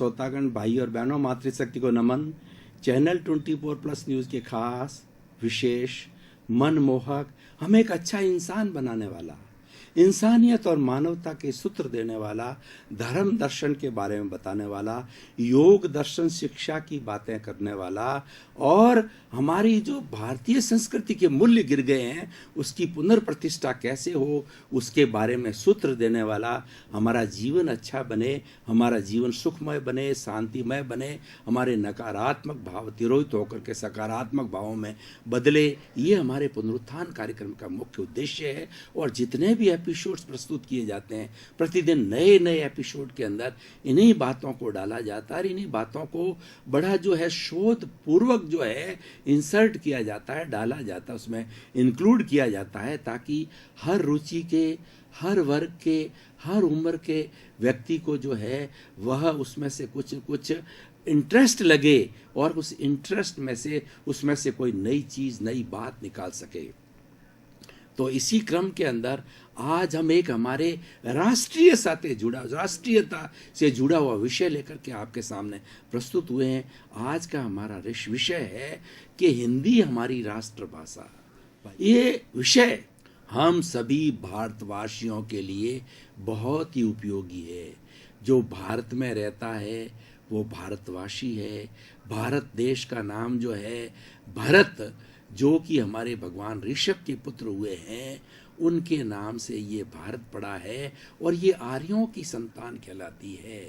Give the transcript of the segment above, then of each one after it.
श्रोतागण भाई और बहनों, मातृशक्ति को नमन। चैनल 24+ न्यूज के खास विशेष मनमोहक, हमें एक अच्छा इंसान बनाने वाला, इंसानियत और मानवता के सूत्र देने वाला, धर्म दर्शन के बारे में बताने वाला, योग दर्शन शिक्षा की बातें करने वाला और हमारी जो भारतीय संस्कृति के मूल्य गिर गए हैं उसकी पुनर्प्रतिष्ठा कैसे हो उसके बारे में सूत्र देने वाला, हमारा जीवन अच्छा बने, हमारा जीवन सुखमय बने, शांतिमय बने, हमारे नकारात्मक भाव तिरोहित होकर के सकारात्मक भावों में बदले, ये हमारे पुनरुत्थान कार्यक्रम का मुख्य उद्देश्य है। और जितने भी एपिसोड्स प्रस्तुत किए जाते हैं, प्रतिदिन नए नए एपिसोड के अंदर इन्हीं बातों को डाला जाता है, इन्हीं बातों को बड़ा जो है शोध पूर्वक जो है इंसर्ट किया जाता है, डाला जाता है, उसमें इंक्लूड किया जाता है, ताकि हर रुचि के, हर वर्ग के, हर उम्र के व्यक्ति को जो है वह उसमें से कुछ कुछ इंटरेस्ट लगे और उस इंटरेस्ट में से उसमें से कोई नई चीज़, नई बात निकाल सके। तो इसी क्रम के अंदर आज हम एक हमारे राष्ट्रीयता से जुड़ा हुआ विषय लेकर के आपके सामने प्रस्तुत हुए हैं। आज का हमारा विषय है कि हिंदी हमारी राष्ट्रभाषा। ये विषय हम सभी भारतवासियों के लिए बहुत ही उपयोगी है। जो भारत में रहता है वो भारतवासी है। भारत देश का नाम जो है भरत, जो कि हमारे भगवान ऋषभ के पुत्र हुए हैं, उनके नाम से ये भारत पड़ा है और ये आर्यों की संतान कहलाती है।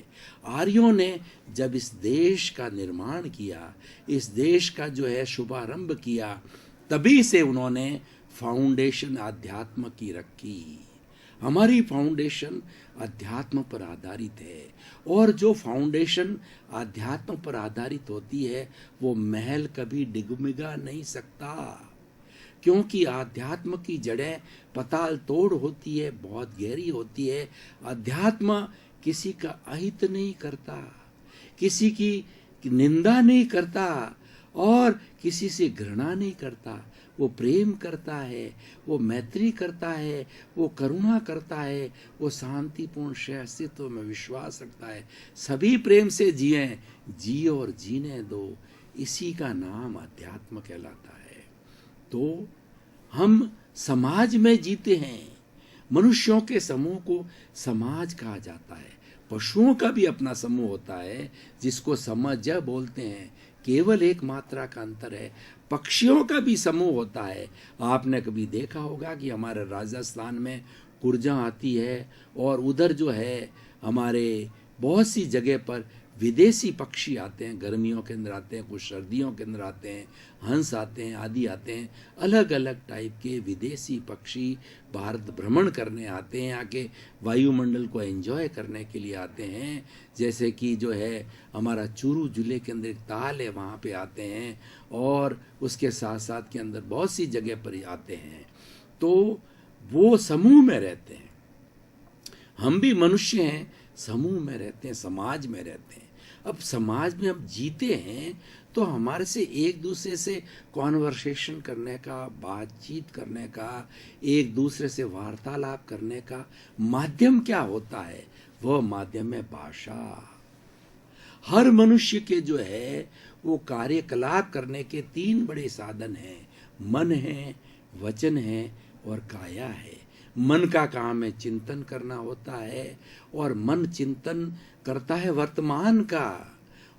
आर्यों ने जब इस देश का निर्माण किया, इस देश का जो है शुभारंभ किया, तभी से उन्होंने फाउंडेशन अध्यात्म की रखी। हमारी फाउंडेशन अध्यात्म पर आधारित है और जो फाउंडेशन अध्यात्म पर आधारित होती है वो महल कभी डिगमिगा नहीं सकता, क्योंकि अध्यात्म की जड़ें पताल तोड़ होती है, बहुत गहरी होती है। अध्यात्म किसी का अहित नहीं करता, किसी की निंदा नहीं करता और किसी से घृणा नहीं करता। वो प्रेम करता है, वो मैत्री करता है, वो करुणा करता है, वो शांतिपूर्ण अस्तित्व में विश्वास रखता है। सभी प्रेम से जिए और जीने दो, इसी का नाम अध्यात्म कहलाता है। तो हम समाज में जीते हैं। मनुष्यों के समूह को समाज कहा जाता है। पशुओं का भी अपना समूह होता है जिसको समज बोलते हैं, केवल एक मात्रा का अंतर है। पक्षियों का भी समूह होता है। आपने कभी देखा होगा कि हमारे राजस्थान में कुरजा आती है और उधर जो है हमारे बहुत सी जगह पर विदेशी पक्षी आते हैं, गर्मियों के अंदर आते हैं, कुछ सर्दियों के अंदर आते हैं, हंस आते हैं, आदि आते हैं। अलग अलग टाइप के विदेशी पक्षी भारत भ्रमण करने आते हैं, आके वायुमंडल को एंजॉय करने के लिए आते हैं। जैसे कि जो है हमारा चूरू जिले के अंदर एक ताल है, वहाँ पे आते हैं और उसके साथ साथ के अंदर बहुत सी जगह पर आते हैं। तो वो समूह में रहते हैं। हम भी मनुष्य हैं, समूह में रहते हैं, समाज में रहते हैं। अब समाज में हम जीते हैं तो हमारे से एक दूसरे से कॉन्वर्सेशन करने का, बातचीत करने का, एक दूसरे से वार्तालाप करने का माध्यम क्या होता है? वह माध्यम है भाषा। हर मनुष्य के जो है वो कार्यकलाप करने के 3 बड़े साधन हैं, मन है, वचन है और काया है। मन का काम है चिंतन करना होता है और मन चिंतन करता है वर्तमान का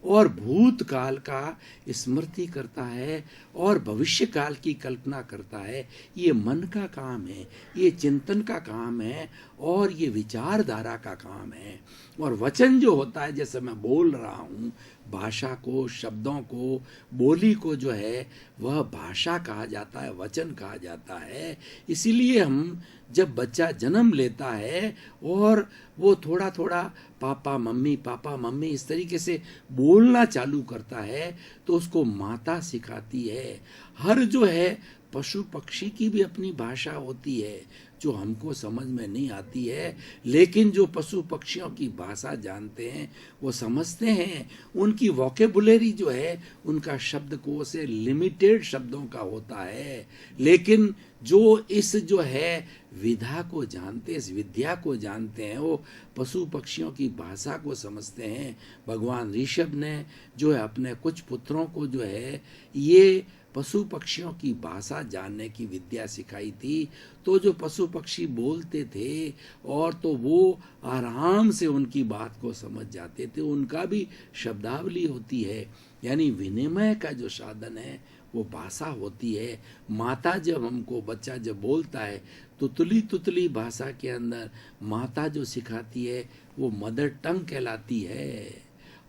और भूतकाल का स्मृति करता है और भविष्य काल की कल्पना करता है। ये मन का काम है, ये चिंतन का काम है और ये विचारधारा का काम है। और वचन जो होता है, जैसे मैं बोल रहा हूँ, भाषा को, शब्दों को, बोली को जो है वह भाषा कहा जाता है, वचन कहा जाता है। इसीलिए हम जब बच्चा जन्म लेता है और वो थोड़ा थोड़ा पापा मम्मी इस तरीके से बोलना चालू करता है तो उसको माता सिखाती है। हर जो है पशु पक्षी की भी अपनी भाषा होती है जो हमको समझ में नहीं आती है, लेकिन जो पशु पक्षियों की भाषा जानते हैं वो समझते हैं। उनकी वोकेबुलरी जो है, उनका शब्दकोश से लिमिटेड शब्दों का होता है, लेकिन जो इस जो है विधा को जानते, इस विद्या को जानते हैं, वो पशु पक्षियों की भाषा को समझते हैं। भगवान ऋषभ ने जो है अपने कुछ पुत्रों को जो है ये पशु पक्षियों की भाषा जानने की विद्या सिखाई थी। तो जो पशु पक्षी बोलते थे और तो वो आराम से उनकी बात को समझ जाते थे। उनका भी शब्दावली होती है, यानी विनिमय का जो साधन है वो भाषा होती है। माता जब हमको, बच्चा जब बोलता है, तुतली तुतली भाषा के अंदर माता जो सिखाती है वो मदर टंग कहलाती है,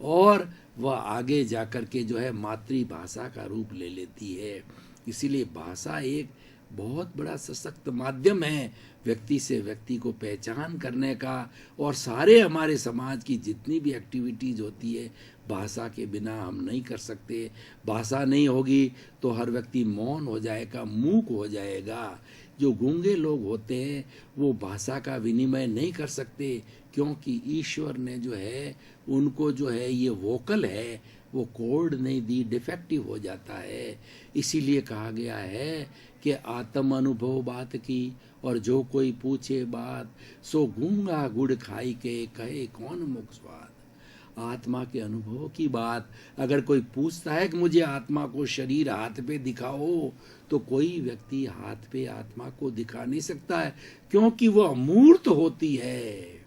और वह आगे जाकर के जो है मातृभाषा का रूप ले लेती है। इसीलिए भाषा एक बहुत बड़ा सशक्त माध्यम है व्यक्ति से व्यक्ति को पहचान करने का। और सारे हमारे समाज की जितनी भी एक्टिविटीज होती है भाषा के बिना हम नहीं कर सकते। भाषा नहीं होगी तो हर व्यक्ति मौन हो जाएगा, मूक हो जाएगा। जो गूंगे लोग होते हैं वो भाषा का विनिमय नहीं कर सकते, क्योंकि ईश्वर ने जो है उनको जो है ये वोकल है वो कोड नहीं दी, डिफेक्टिव हो जाता है। इसीलिए कहा गया है कि आत्म अनुभव बात की, और जो कोई पूछे बात, सो गूंगा गुड़ खाई के कहे कौन मुख स्वाद। आत्मा के अनुभव की बात अगर कोई पूछता है कि मुझे आत्मा को शरीर हाथ पे दिखाओ, तो कोई व्यक्ति हाथ पे आत्मा को दिखा नहीं सकता है, क्योंकि वो अमूर्त होती है,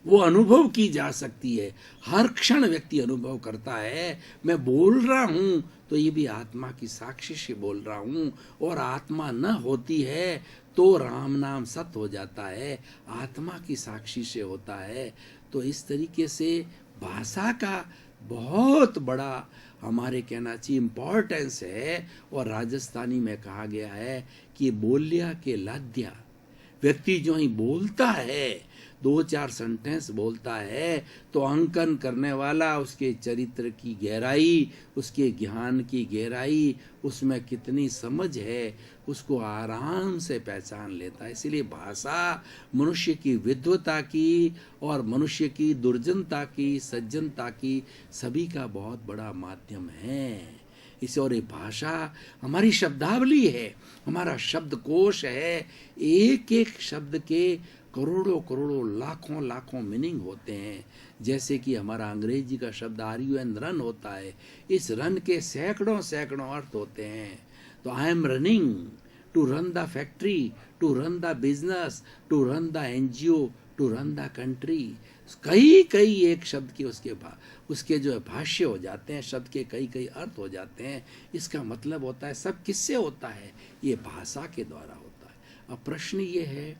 वो अनुभव की जा सकती है। हर क्षण व्यक्ति अनुभव करता है। मैं बोल रहा हूं तो ये भी आत्मा की साक्षी से बोल रहा हूं, और आत्मा न होती है तो राम नाम सत्य हो जाता है, आत्मा की साक्षी से होता है। तो इस तरीके से भाषा का बहुत बड़ा हमारे कहना चाहिए इम्पोर्टेंस है। और राजस्थानी में कहा गया है कि बोलिया के लाद्या, व्यक्ति जो ही बोलता है, दो चार सेंटेंस बोलता है, तो अंकन करने वाला उसके चरित्र की गहराई, उसके ज्ञान की गहराई, उसमें कितनी समझ है, उसको आराम से पहचान लेता है। इसलिए भाषा मनुष्य की विद्वता की और मनुष्य की दुर्जनता की, सज्जनता की, सभी का बहुत बड़ा माध्यम है। इसे, और ये भाषा हमारी शब्दावली है, हमारा शब्दकोश है। एक एक शब्द के करोड़ों करोड़ों लाखों लाखों मीनिंग होते हैं। जैसे कि हमारा अंग्रेजी का शब्द RUN रन होता है, इस रन के सैकड़ों सैकड़ों अर्थ होते हैं। तो I am running to run the factory, to run the business, to run the NGO, to run the country. कई कई एक शब्द के उसके जो है भाष्य हो जाते हैं, शब्द के कई कई अर्थ हो जाते हैं। इसका मतलब होता है सब किससे होता है, ये भाषा के द्वारा होता है। अब प्रश्न ये है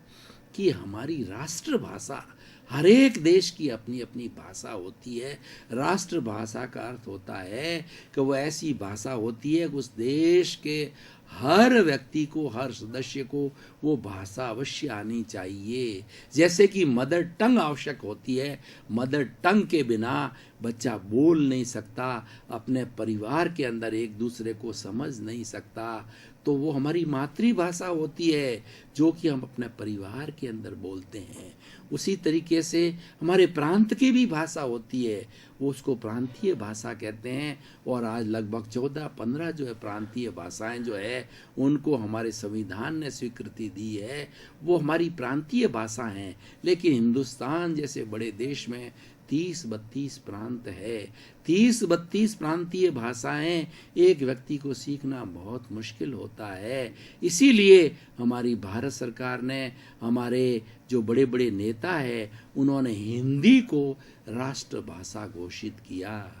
कि हमारी राष्ट्रभाषा, हर एक देश की अपनी अपनी भाषा होती है। राष्ट्रभाषा का अर्थ होता है कि वो ऐसी भाषा होती है कि उस देश के हर व्यक्ति को, हर सदस्य को वो भाषा अवश्य आनी चाहिए। जैसे कि मदर टंग आवश्यक होती है, मदर टंग के बिना बच्चा बोल नहीं सकता, अपने परिवार के अंदर एक दूसरे को समझ नहीं सकता। तो वो हमारी मातृभाषा होती है जो कि हम अपने परिवार के अंदर बोलते हैं। उसी तरीके से हमारे प्रांत की भी भाषा होती है, वो उसको प्रांतीय भाषा कहते हैं। और आज लगभग 14-15 जो है प्रांतीय भाषाएं जो है उनको हमारे संविधान ने स्वीकृति दी है, वो हमारी प्रांतीय भाषा हैं। लेकिन हिंदुस्तान जैसे बड़े देश में 30-32 प्रांत है, 30-32 प्रांतीय भाषाएं एक व्यक्ति को सीखना बहुत मुश्किल होता है। इसीलिए हमारी भारत सरकार ने, हमारे जो बड़े बड़े नेता है, उन्होंने हिंदी को राष्ट्रभाषा घोषित किया।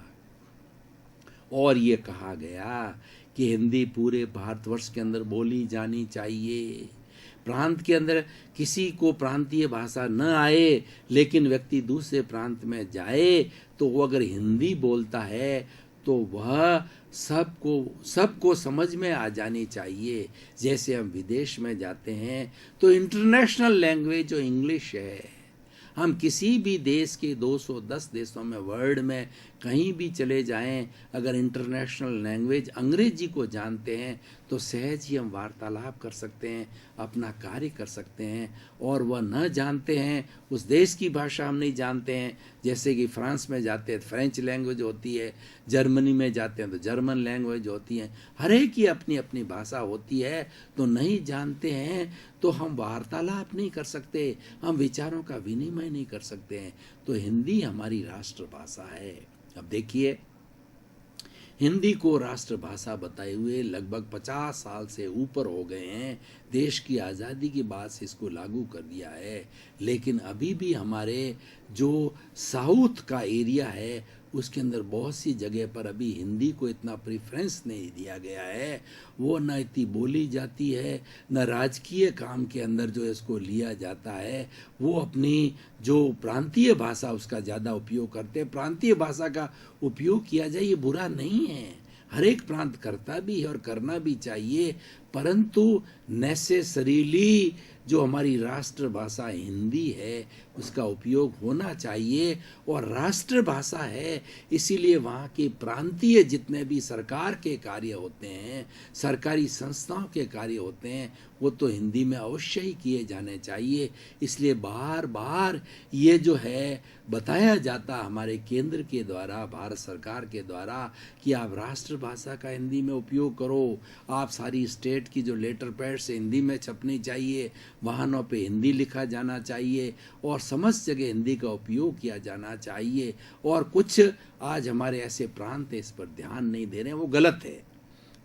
और ये कहा गया कि हिंदी पूरे भारतवर्ष के अंदर बोली जानी चाहिए। प्रांत के अंदर किसी को प्रांतीय भाषा न आए, लेकिन व्यक्ति दूसरे प्रांत में जाए तो वो अगर हिंदी बोलता है तो वह सबको समझ में आ जानी चाहिए। जैसे हम विदेश में जाते हैं तो इंटरनेशनल लैंग्वेज जो इंग्लिश है, हम किसी भी देश के 210 देशों में, वर्ल्ड में कहीं भी चले जाएं, अगर इंटरनेशनल लैंग्वेज अंग्रेजी को जानते हैं तो सहज ही हम वार्तालाप कर सकते हैं, अपना कार्य कर सकते हैं, और वह न जानते हैं उस देश की भाषा हम नहीं जानते हैं, जैसे कि फ्रांस में जाते हैं तो फ्रेंच लैंग्वेज होती है, जर्मनी में जाते हैं तो जर्मन लैंग्वेज होती है, हर एक की अपनी अपनी भाषा होती है, तो नहीं जानते हैं तो हम वार्तालाप नहीं कर सकते, हम विचारों का विनिमय नहीं कर सकते हैं। तो हिंदी हमारी राष्ट्रभाषा है। अब देखिए, हिंदी को राष्ट्रभाषा बताए हुए लगभग 50 साल से ऊपर हो गए हैं। देश की आज़ादी के बाद से इसको लागू कर दिया है, लेकिन अभी भी हमारे जो साउथ का एरिया है उसके अंदर बहुत सी जगह पर अभी हिंदी को इतना प्रेफरेंस नहीं दिया गया है। वो न इतनी बोली जाती है, न राजकीय काम के अंदर जो इसको लिया जाता है। वो अपनी जो प्रांतीय भाषा उसका ज़्यादा उपयोग करते हैं। प्रांतीय भाषा का उपयोग किया जाए ये बुरा नहीं है, हर एक प्रांत करता भी है और करना भी चाहिए, परंतु नेसेसरीली जो हमारी राष्ट्रभाषा हिंदी है उसका उपयोग होना चाहिए। और राष्ट्रभाषा है इसीलिए वहाँ के प्रांतीय जितने भी सरकार के कार्य होते हैं, सरकारी संस्थाओं के कार्य होते हैं, वो तो हिंदी में अवश्य ही किए जाने चाहिए। इसलिए बार बार ये जो है बताया जाता हमारे केंद्र के द्वारा, भारत सरकार के द्वारा, कि आप राष्ट्रभाषा का हिंदी में उपयोग करो, आप सारी स्टेट की जो लेटर पैड्स हिंदी में छपनी चाहिए, वाहनों पे हिंदी लिखा जाना चाहिए और समस्त जगह हिंदी का उपयोग किया जाना चाहिए। और कुछ आज हमारे ऐसे प्रांत इस पर ध्यान नहीं दे रहे हैं, वो गलत है।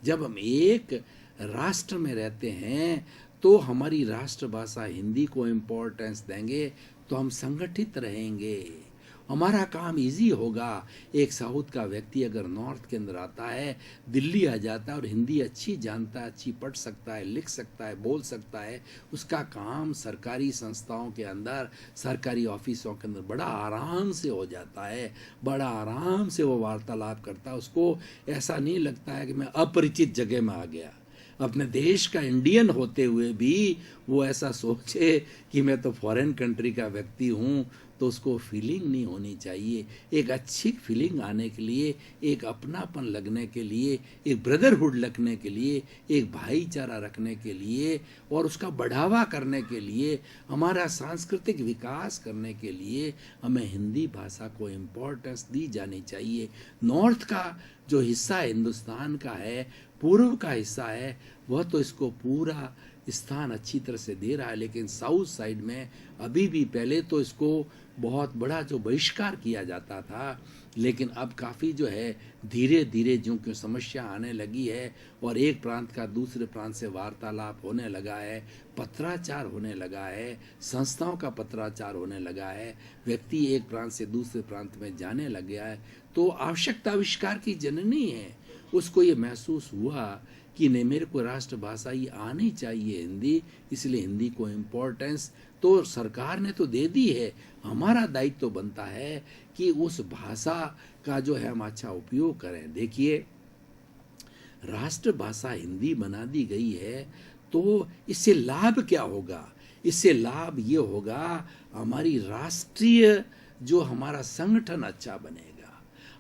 जब हम एक राष्ट्र में रहते हैं तो हमारी राष्ट्रभाषा हिंदी को इम्पोर्टेंस देंगे तो हम संगठित रहेंगे, हमारा काम इजी होगा। एक साउथ का व्यक्ति अगर नॉर्थ के अंदर आता है, दिल्ली आ जाता है और हिंदी अच्छी जानता है, अच्छी पढ़ सकता है, लिख सकता है, बोल सकता है, उसका काम सरकारी संस्थाओं के अंदर, सरकारी ऑफिसों के अंदर बड़ा आराम से हो जाता है, बड़ा आराम से वो वार्तालाप करता है। उसको ऐसा नहीं लगता है कि मैं अपरिचित जगह में आ गया। अपने देश का इंडियन होते हुए भी वो ऐसा सोचे कि मैं तो फॉरेन कंट्री का व्यक्ति हूँ, तो उसको फीलिंग नहीं होनी चाहिए। एक अच्छी फीलिंग आने के लिए, एक अपनापन लगने के लिए, एक ब्रदरहुड लगने के लिए, एक भाईचारा रखने के लिए और उसका बढ़ावा करने के लिए, हमारा सांस्कृतिक विकास करने के लिए हमें हिंदी भाषा को इम्पोर्टेंस दी जानी चाहिए। नॉर्थ का जो हिस्सा हिंदुस्तान का है, पूर्व का हिस्सा है, वह तो इसको पूरा स्थान अच्छी तरह से दे रहा है, लेकिन साउथ साइड में अभी भी, पहले तो इसको बहुत बड़ा जो बहिष्कार किया जाता था, लेकिन अब काफ़ी जो है धीरे धीरे जो क्यों समस्या आने लगी है और एक प्रांत का दूसरे प्रांत से वार्तालाप होने लगा है, पत्राचार होने लगा है, संस्थाओं का पत्राचार होने लगा है, व्यक्ति एक प्रांत से दूसरे प्रांत में जाने लग गया है, तो आवश्यकता आविष्कार की जननी है। उसको ये महसूस हुआ कि नहीं, मेरे को राष्ट्रभाषा ये आनी चाहिए हिंदी, इसलिए हिंदी को इम्पोर्टेंस तो सरकार ने तो दे दी है। हमारा दायित्व तो बनता है कि उस भाषा का जो है हम अच्छा उपयोग करें। देखिए, राष्ट्रभाषा हिंदी बना दी गई है तो इससे लाभ क्या होगा? इससे लाभ ये होगा, हमारी राष्ट्रीय जो हमारा संगठन अच्छा बनेगा,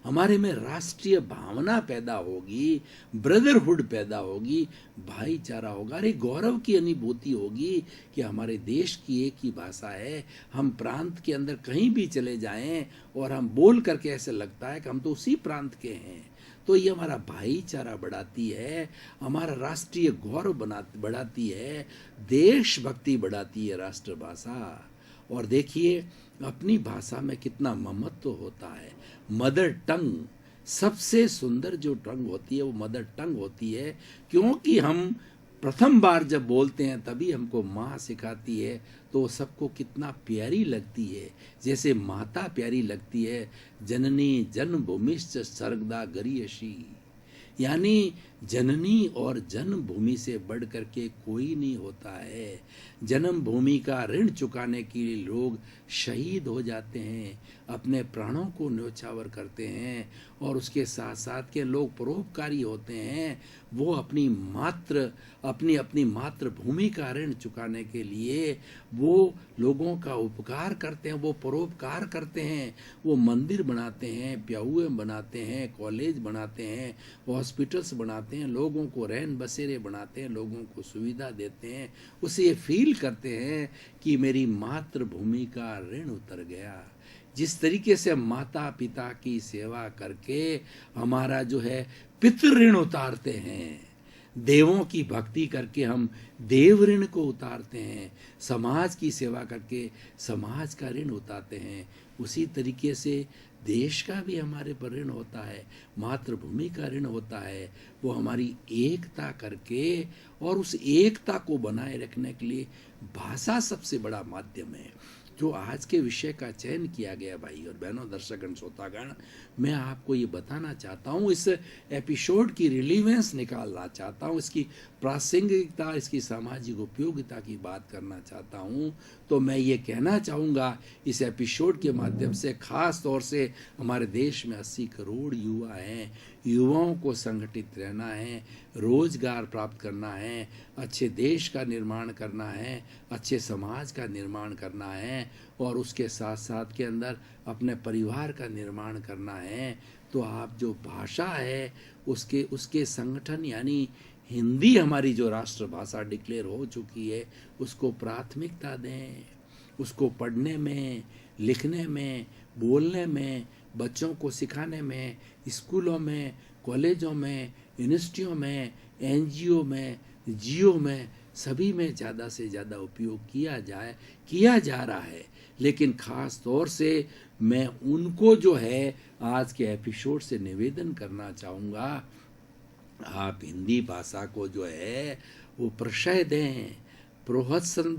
हमारे में राष्ट्रीय भावना पैदा होगी, ब्रदरहुड पैदा होगी, भाईचारा होगा, अरे गौरव की अनुभूति होगी कि हमारे देश की एक ही भाषा है। हम प्रांत के अंदर कहीं भी चले जाएं और हम बोल करके ऐसे लगता है कि हम तो उसी प्रांत के हैं। तो ये हमारा भाईचारा बढ़ाती है, हमारा राष्ट्रीय गौरव बढ़ाती है, देशभक्ति बढ़ाती है राष्ट्रभाषा। और देखिए, अपनी भाषा में कितना ममत्व होता है। मदर टंग, सबसे सुंदर जो टंग होती है वो मदर टंग होती है, क्योंकि हम प्रथम बार जब बोलते हैं तभी हमको माँ सिखाती है, तो सबको कितना प्यारी लगती है। जैसे माता प्यारी लगती है, जननी जन्मभूमिश्च सर्वदा गरियसी, यानी जननी और जन्मभूमि से बढ़ करके कोई नहीं होता है। जन्मभूमि का ऋण चुकाने के लिए लोग शहीद हो जाते हैं, अपने प्राणों को न्योछावर करते हैं, और उसके साथ साथ के लोग परोपकारी होते हैं। वो अपनी मातृभूमि का ऋण चुकाने के लिए वो लोगों का उपकार करते हैं, वो परोपकार करते हैं, वो मंदिर बनाते हैं, प्याऊए बनाते हैं, कॉलेज बनाते हैं, हॉस्पिटल्स बनाते बनाते हैं, लोगों को रैन बसेरे बनाते हैं, लोगों को सुविधा देते हैं, उसे ये फील करते हैं कि मेरी मातृभूमि का ऋण उतर गया। जिस तरीके से हम माता पिता की सेवा करके हमारा जो है पितृ ऋण उतारते हैं, देवों की भक्ति करके हम देव ऋण को उतारते हैं, समाज की सेवा करके समाज का ऋण उतारते हैं, उसी तरीके से देश का भी हमारे पर ऋण होता है, मातृभूमि का ऋण होता है। वो हमारी एकता करके, और उस एकता को बनाए रखने के लिए भाषा सबसे बड़ा माध्यम है। जो आज के विषय का चयन किया गया भाई और बहनों, दर्शकगण, श्रोतागण, मैं आपको ये बताना चाहता हूँ, इस एपिसोड की रिलीवेंस निकालना चाहता हूँ, इसकी प्रासंगिकता, इसकी सामाजिक उपयोगिता की बात करना चाहता हूँ। तो मैं ये कहना चाहूँगा इस एपिसोड के माध्यम से, खास तौर से हमारे देश में 80 करोड़ युवा हैं, युवाओं को संगठित रहना है, रोजगार प्राप्त करना है, अच्छे देश का निर्माण करना है, अच्छे समाज का निर्माण करना है, और उसके साथ साथ के अंदर अपने परिवार का निर्माण करना है। तो आप जो भाषा है उसके संगठन, यानी हिंदी हमारी जो राष्ट्रभाषा डिक्लेयर हो चुकी है, उसको प्राथमिकता दें। उसको पढ़ने में, लिखने में, बोलने में, बच्चों को सिखाने में, स्कूलों में, कॉलेजों में, यूनिवर्सिटियों में, एनजीओ में, जियो में, सभी में ज़्यादा से ज़्यादा उपयोग किया जा रहा है। लेकिन ख़ास तौर से मैं उनको जो है आज के एपिसोड से निवेदन करना चाहूँगा, आप हिंदी भाषा को जो है वो प्रशय दें, प्रोत्साहन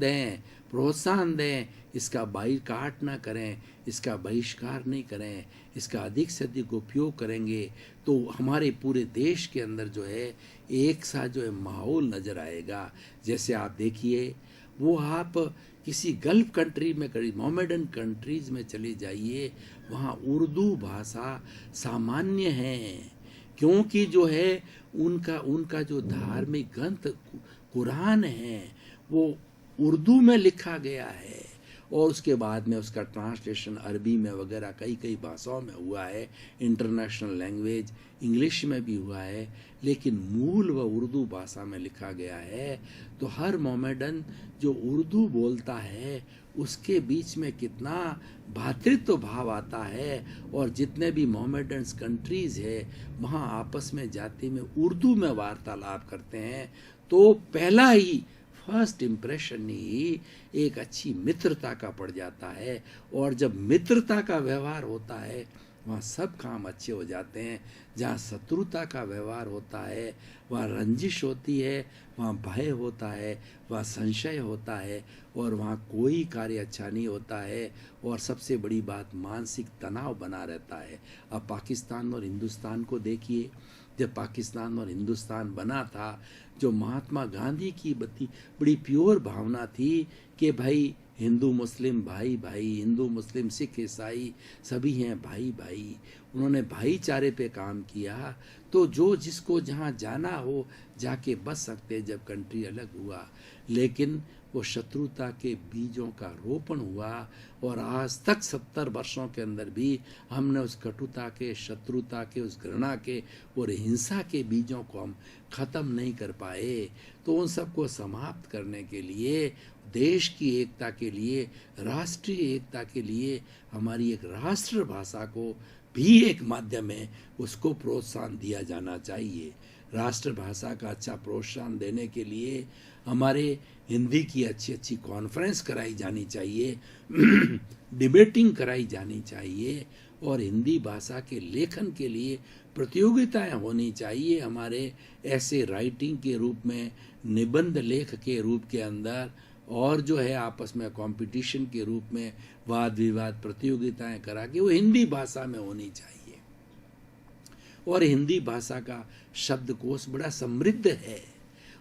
दें, इसका बाइकाट ना करें, इसका बहिष्कार नहीं करें, इसका अधिक से अधिक उपयोग करेंगे तो हमारे पूरे देश के अंदर जो है एक सा जो है माहौल नज़र आएगा। जैसे आप देखिए, वो आप किसी गल्फ कंट्री में, मोमेडन कंट्रीज़ में चले जाइए, वहाँ उर्दू भाषा सामान्य है, क्योंकि जो है उनका जो धार्मिक ग्रंथ कुरान है वो उर्दू में लिखा गया है, और उसके बाद में उसका ट्रांसलेशन अरबी में वगैरह कई भाषाओं में हुआ है, इंटरनेशनल लैंग्वेज इंग्लिश में भी हुआ है, लेकिन मूल व उर्दू भाषा में लिखा गया है। तो हर मोमेडन जो उर्दू बोलता है उसके बीच में कितना भ्रातृत्व भाव आता है, और जितने भी मोमेडन्स कंट्रीज़ है वहाँ आपस में जाति में उर्दू में वार्तालाप करते हैं। तो पहला ही फर्स्ट इम्प्रेशन ही एक अच्छी मित्रता का पड़ जाता है, और जब मित्रता का व्यवहार होता है वहाँ सब काम अच्छे हो जाते हैं। जहाँ शत्रुता का व्यवहार होता है, वहाँ रंजिश होती है, वहाँ भय होता है, वहाँ संशय होता है, और वहाँ कोई कार्य अच्छा नहीं होता है, और सबसे बड़ी बात मानसिक तनाव बना रहता है। अब पाकिस्तान और हिंदुस्तान को देखिए, जब पाकिस्तान और हिंदुस्तान बना था, जो महात्मा गांधी की बड़ी प्योर भावना थी कि भाई हिंदू मुस्लिम भाई भाई, हिंदू मुस्लिम सिख ईसाई सभी हैं भाई भाई, उन्होंने भाईचारे पे काम किया। तो जो जिसको जहाँ जाना हो जाके बस सकते जब कंट्री अलग हुआ, लेकिन वो शत्रुता के बीजों का रोपण हुआ, और आज तक 70 वर्षों के अंदर भी हमने उस कटुता के, शत्रुता के, उस घृणा के और हिंसा के बीजों को हम ख़त्म नहीं कर पाए। तो उन सबको समाप्त करने के लिए, देश की एकता के लिए, राष्ट्रीय एकता के लिए हमारी एक राष्ट्रभाषा को भी एक माध्यम है, उसको प्रोत्साहन दिया जाना चाहिए। राष्ट्रभाषा का अच्छा प्रोत्साहन देने के लिए हमारे हिंदी की अच्छी अच्छी कॉन्फ्रेंस कराई जानी चाहिए, डिबेटिंग कराई जानी चाहिए, और हिंदी भाषा के लेखन के लिए प्रतियोगिताएं होनी चाहिए हमारे ऐसे राइटिंग के रूप में, निबंध लेख के रूप के अंदर, और जो है आपस में कंपटीशन के रूप में वाद विवाद प्रतियोगिताएं करा के वो हिंदी भाषा में होनी चाहिए। और हिंदी भाषा का शब्दकोश बड़ा समृद्ध है,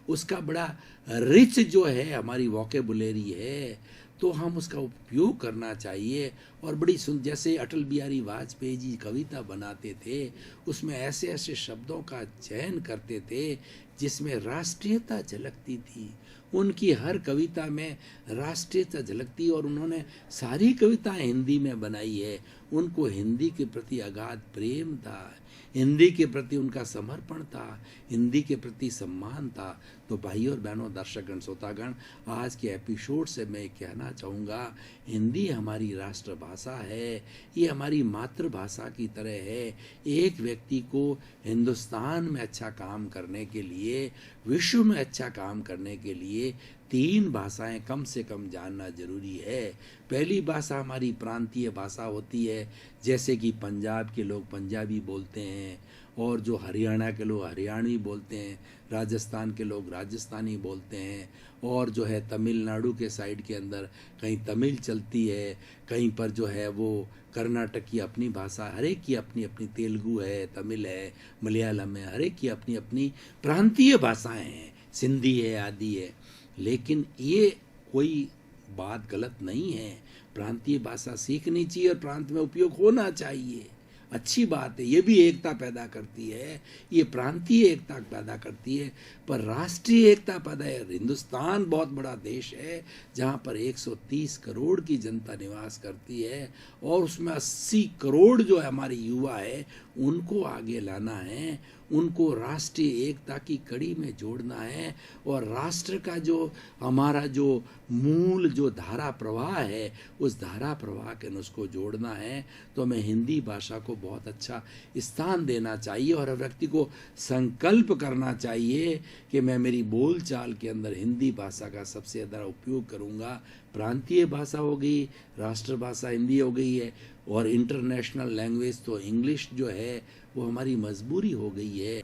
उसका बड़ा रिच जो है हमारी वोकेबुलरी है, तो हम उसका उपयोग करना चाहिए। और बड़ी जैसे अटल बिहारी वाजपेयी जी कविता बनाते थे, उसमें ऐसे ऐसे शब्दों का चयन करते थे जिसमें राष्ट्रीयता झलकती थी। उनकी हर कविता में राष्ट्रीयता झलकती और उन्होंने सारी कविताएं हिंदी में बनाई है। उनको हिंदी के प्रति अगाध प्रेम था, हिंदी के प्रति उनका समर्पण था, हिंदी के प्रति सम्मान था। तो भाई और बहनों, दर्शकगण, श्रोतागण, आज के एपिसोड से मैं कहना चाहूँगा, हिंदी हमारी राष्ट्रभाषा है, ये हमारी मातृभाषा की तरह है। एक व्यक्ति को हिंदुस्तान में अच्छा काम करने के लिए, विश्व में अच्छा काम करने के लिए 3 भाषाएं कम से कम जानना जरूरी है। पहली भाषा हमारी प्रांतीय भाषा होती है, जैसे कि पंजाब के लोग पंजाबी बोलते हैं, और जो हरियाणा के लोग हरियाणवी बोलते हैं, राजस्थान के लोग राजस्थानी बोलते हैं, और जो है तमिलनाडु के साइड के अंदर कहीं तमिल चलती है, कहीं पर जो है वो कर्नाटक की अपनी भाषा, हर एक की अपनी अपनी, तेलुगु है, तमिल है, मलयालम है, हर एक की अपनी अपनी प्रांतीय भाषाएं हैं, सिंधी है, आदि है। लेकिन ये कोई बात गलत नहीं है, प्रांतीय भाषा सीखनी चाहिए और प्रांत में उपयोग होना चाहिए, अच्छी बात है। ये भी एकता पैदा करती है, ये प्रांतीय एकता पैदा करती है, पर राष्ट्रीय एकता पैदा है। हिंदुस्तान बहुत बड़ा देश है, जहाँ पर 130 करोड़ की जनता निवास करती है, और उसमें 80 करोड़ जो है हमारे युवा है, उनको आगे लाना है, उनको राष्ट्रीय एकता की कड़ी में जोड़ना है, और राष्ट्र का जो हमारा जो मूल जो धारा प्रवाह है, उस धारा प्रवाह के उसको जोड़ना है। तो हमें हिंदी भाषा को बहुत अच्छा स्थान देना चाहिए, और हर व्यक्ति को संकल्प करना चाहिए कि मैं मेरी बोलचाल के अंदर हिंदी भाषा का सबसे ज़्यादा उपयोग करूँगा। प्रांतीय भाषा हो गई, राष्ट्रभाषा हिंदी हो गई है, और इंटरनेशनल लैंग्वेज तो इंग्लिश जो है वो हमारी मजबूरी हो गई है।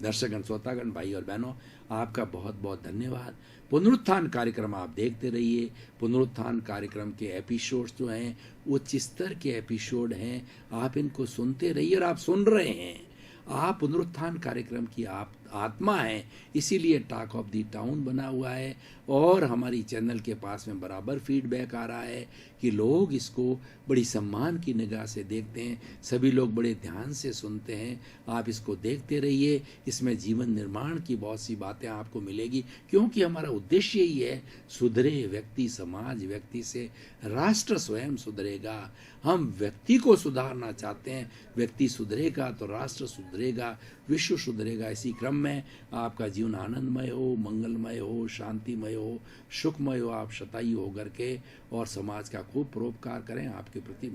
दर्शकगण, श्रोतागण, भाई और बहनों, आपका बहुत बहुत धन्यवाद। पुनरुत्थान कार्यक्रम आप देखते रहिए। पुनरुत्थान कार्यक्रम के एपिसोड्स जो हैं उच्च स्तर के एपिसोड हैं, आप इनको सुनते रहिए, और आप सुन रहे हैं। आप पुनरुत्थान कार्यक्रम की आप आत्मा हैं, इसीलिए टॉक ऑफ दी टाउन बना हुआ है, और हमारी चैनल के पास में बराबर फीडबैक आ रहा है कि लोग इसको बड़ी सम्मान की निगाह से देखते हैं, सभी लोग बड़े ध्यान से सुनते हैं। आप इसको देखते रहिए, इसमें जीवन निर्माण की बहुत सी बातें आपको मिलेगी, क्योंकि हमारा उद्देश्य ही है, सुधरे व्यक्ति समाज, व्यक्ति से राष्ट्र स्वयं सुधरेगा। हम व्यक्ति को सुधारना चाहते हैं, व्यक्ति सुधरेगा तो राष्ट्र सुधरेगा, विश्व सुधरेगा। इसी क्रम में आपका जीवन आनंदमय हो, मंगलमय हो, शांतिमय हो, सुखमय हो, आप शतायु होकर के और समाज का खूब परोपकार करें। आपके प्रति